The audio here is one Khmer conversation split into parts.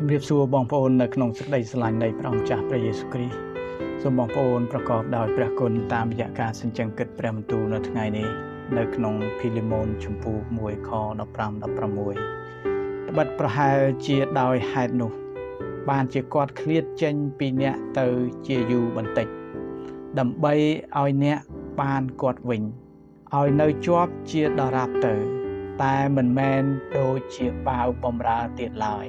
ជំរាបសួរបងប្អូននៅក្នុងសេចក្តីស្រឡាញ់នៃព្រះអង្គម្ចាស់ព្រះយេស៊ូវគ្រីស្ទសូមបងប្អូនប្រកបដោយព្រះគុណតាមរយៈការសេចក្តីគិតព្រះបន្ទូលនៅថ្ងៃនេះនៅក្នុងភីលីម៉ូនជំពូក1ខ15 16ត្បិតប្រហែលជាដោយហេតុនោះបានជាគាត់ឃ្លាតចេញពីអ្នកទៅជាយូរបន្តិចដើម្បីឲ្យអ្នកបានគាត់វិញឲ្យនៅជាប់ជាដរាបទៅតែមិនមែនដូចជាបាវបំរើទៀតឡើយ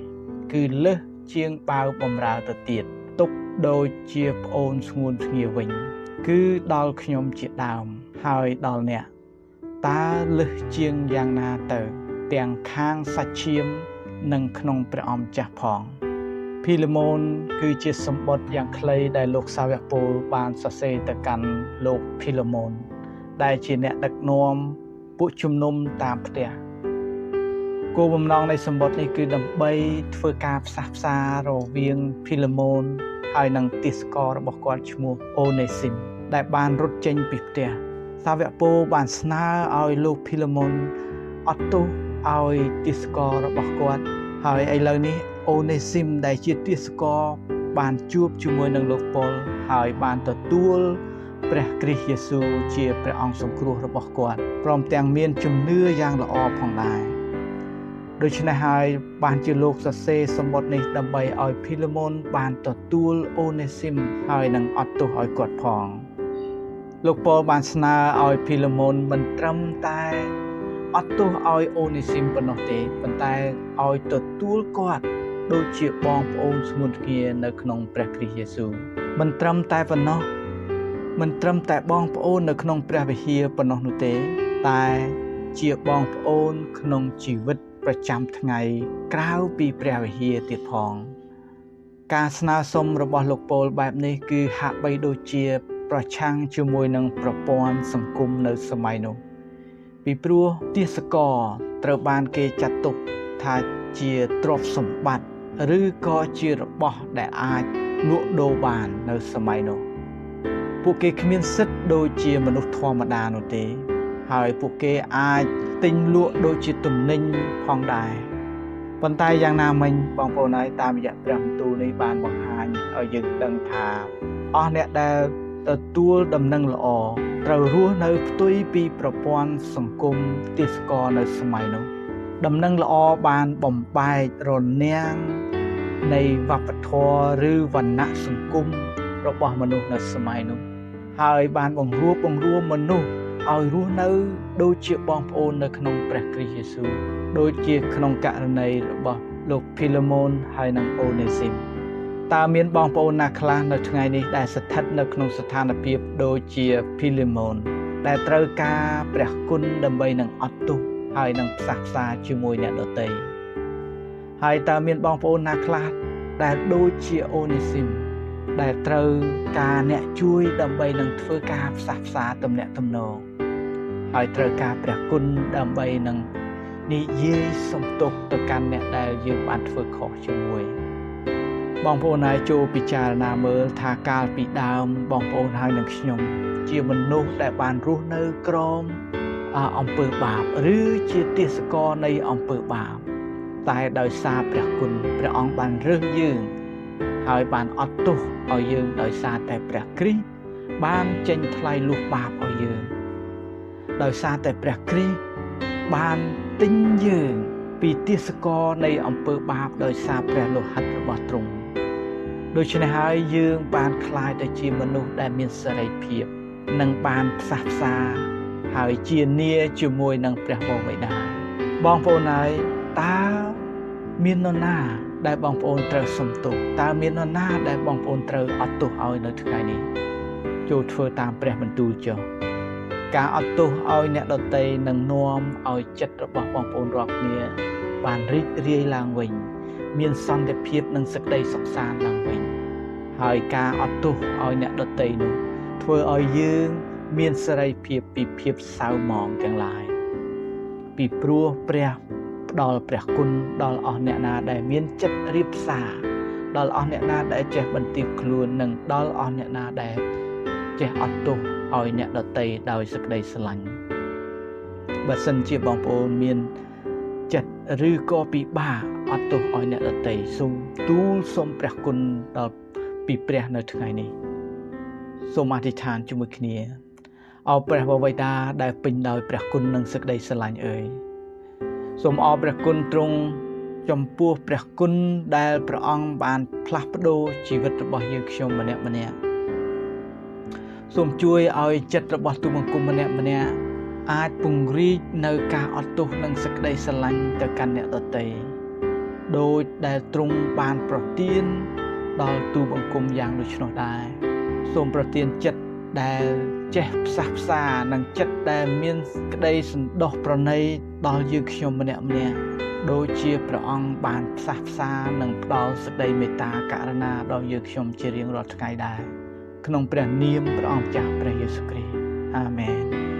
គឺលើសជាងបាវបំរើទៅទៀតទុកដូចជាប្អូនស្ងួនស្ងាវិញគឺដល់ខ្ញុំជាដើមហើយដល់អ្នកតើលើសជាងយ៉ាងណាទៅទាំងខាងសាច់ឈាមនិងក្នុងព្រះអង្គម្ចាស់ផងភីលីម៉ូនគឺជាសម្បត្តិយ៉ាងខ្លីដែលលោកសាវកពូលបានសរសេរទៅកាន់លោកភីលីម៉ូនដែលជាអ្នកដឹកនាំពួកជំនុំតាមផ្ទះគោលបំណងនៃសម្បត្តិនេះគឺដើម្បីធ្វើការផ្សះផ្សារវាងភីលីម៉ូនហើយនិងទាសកររបស់គាត់ឈ្មោះអូនេស៊ីមដែលបានរត់ចេញពីផ្ទះសាវកពូលបានស្នើឲ្យលោកភីលីម៉ូនអត់ទោសឲ្យទាសកររបស់គាត់ហើយឥឡូវនេះអូនេស៊ីមដែលជាទាសករបានជួបជាមួយនឹងលោកប៉ុលហើយបានទទួលព្រះគ្រីស្ទយេស៊ូវជាព្រះអង្គសង្គ្រោះរបស់គាត់ព្រមទាំងមានជំនឿយ៉ាងល្អផងដែរដូច្នេះហើយបានជាលោកសរសេរសម្បត្តិនេះដើម្បីឲ្យភីលីម៉ូនបានទទួលអូនេស៊ីមហើយនឹងអត់ទោសឲ្យគាត់ផងលោកប៉ុលបានស្នើឲ្យភីលីម៉ូនមិនត្រឹមតែអត់ទោសឲ្យអូនេស៊ីមប៉ុណ្ណោះទេប៉ុន្តែឲ្យទទួលគាត់ដូចជាបងប្អូនស្ងួនស្ងានៅក្នុងព្រះគ្រីស្ទយេស៊ូវមិនត្រឹមតែប៉ុណ្ណោះមិនត្រឹមតែបងប្អូននៅក្នុងព្រះវិហារប៉ុណ្ណោះនោះទេតែជាបងប្អូនក្នុងជីវិតប្រចាំថ្ងៃក្រៅពីព្រះវិហារទៀតផងការស្នើសុំរបស់លោកប៉ុលបែបនេះគឺហាក់បីដូចជាប្រឆាំងជាមួយនឹងប្រព័ន្ធសង្គមនៅសម័យនោះពីព្រោះទាសករត្រូវបានគេចាត់ទុកថាជាទ្រព្យសម្បត្តិឬក៏ជារបស់ដែលអាចលក់ដូរបាននៅសម័យនោះពួកគេគ្មានសិទ្ធិដូចជាមនុស្សធម្មតានោះទេហើយពួកគេអាចទិញលក់ដូចជាទំនិញផងដែរប៉ុន្តែយ៉ាងណាមិញបងប្អូនហើយតាមរយៈព្រះបន្ទូលនេះបានបង្ហាញឲ្យយើងដឹងថាអស់អ្នកដែលទទួលដំណឹងល្អត្រូវរស់នៅផ្ទុយពីប្រព័ន្ធសង្គមទាសករនៅសម័យនោះដំណឹងល្អបានបំបែករនាំងនៃវប្បធម៌ឬវណ្ណៈសង្គមរបស់មនុស្សនៅសម័យនោះហើយបានបង្រួបបង្រួមមនុស្សឲ្យរស់នៅដូចជាបងប្អូននៅក្នុងព្រះគ្រីស្ទយេស៊ូវដូចជាក្នុងករណីរបស់លោកភីលីម៉ូនហើយនិងអូនេស៊ីមតើមានបងប្អូនណាខ្លះនៅថ្ងៃនេះដែលស្ថិតនៅក្នុងស្ថានភាពដូចជាភីលីម៉ូនដែលត្រូវការព្រះគុណដើម្បីនឹងអត់ទោសហើយនឹងផ្សះផ្សាជាមួយអ្នកដទៃហើយតើមានបងប្អូនណាខ្លះដែលដូចជាអូនេស៊ីមដែលត្រូវការអ្នកជួយដើម្បីនឹងធ្វើការផ្សះផ្សាទំនាក់ទំនងហើយត្រូវការព្រះគុណដើម្បីនឹងនិយាយសំទុកទៅកាន់អ្នកដែលយើងបានធ្វើខុសជាមួយបងប្អូនហើយចូលពិចារណាមើលថាកាលពីដើមបងប្អូនហើយនឹងខ្ញុំជាមនុស្សដែលបានរស់នៅក្រោមអំពើបាបឬជាទាសករនៃអំពើបាបតែដោយសារព្រះគុណព្រះអង្គបានរើសយើងហើយបានអត់ទោសឲ្យយើងដោយសារតែព្រះគ្រីស្ទបានចេញថ្លៃលុះបាបឲ្យយើងដោយសារតែព្រះគ្រីស្ទបានទិញយើងពីទាសករនៃអំពើបាបដោយសារព្រះលោហិតរបស់ទ្រង់ដូច្នេះហើយយើងបានក្លាយទៅជាមនុស្សដែលមានសេរីភាពនិងបានផ្សះផ្សាហើយជានីជាមួយនឹងព្រះបិតាបងប្អូនហើយតើមាននរណាដែលបងប្អូនត្រូវសុំទោសតើមាននរណាដែលបងប្អូនត្រូវអត់ទោសឲ្យនៅថ្ងៃនេះចូលធ្វើតាមព្រះបន្ទូលចុះការអត់ទោសឲ្យអ្នកដទៃនឹងនាំឲ្យចិត្តរបស់បងប្អូនរាល់គ្នាបានរីករាយឡើងវិញមានសន្តិភាពនិងសេចក្តីសុខសាន្តឡើងវិញហើយការអត់ទោសឲ្យអ្នកដទៃនោះធ្វើឲ្យយើងមានសេរីភាពពីភាពសៅហ្មងទាំងឡាយពីព្រោះព្រះផ្ដល់ព្រះគុណដល់អស់អ្នកណាដែលមានចិត្តរៀបសារដល់អស់អ្នកណាដែលចេះបន្ទាបខ្លួននិងដល់អស់អ្នកណាដែលចេះអត់ទោសឲ្យអ្នកដទៃដោយសេចក្តីស្រឡាញ់បើសិនជាបងប្អូនមានចិត្ត ឬក៏ពិបាកអត់ទោសឲ្យអ្នកដទៃសូមទូលសូមព្រះគុណដល់ពីព្រះនៅថ្ងៃនេះសូមអធិដ្ឋានជាមួយគ្នាអោព្រះបវេតាដែលពេញដោយព្រះគុណនិងសេចក្តីស្រឡាញ់អើយសូមអរព្រះគុណទ្រង់ចំពោះព្រះគុណដែលព្រះអង្គបានផ្លាស់ប្ដូរជីវិតរបស់យើងខ្ញុំម្នាក់សូមជួយឲ្យចិត្តរបស់ទូបង្គំម្នាក់អាចពង្រីកនៅការអត់ទោសនិងសេចក្តីស្រឡាញ់ទៅកាន់អ្នកដទៃដោយដែលទ្រង់បានប្រទានដល់ទូបង្គំយ៉ាងដូច្នោះដែរសូមប្រទានចិត្តដែលចេះផ្សះផ្សានិងចិត្តដែលមានក្តីសន្តោសប្រណីដល់យើងខ្ញុំម្នាក់ដូចជាព្រះអង្គបានផ្សះផ្សានិងផ្ដល់សេចក្តីមេត្តាករុណាដល់យើងខ្ញុំជារៀងរាល់ថ្ងៃដែរក្នុងព្រះនាមព្រះអង្គម្ចាស់ព្រះយេស៊ូវគ្រីស្ទអាមែន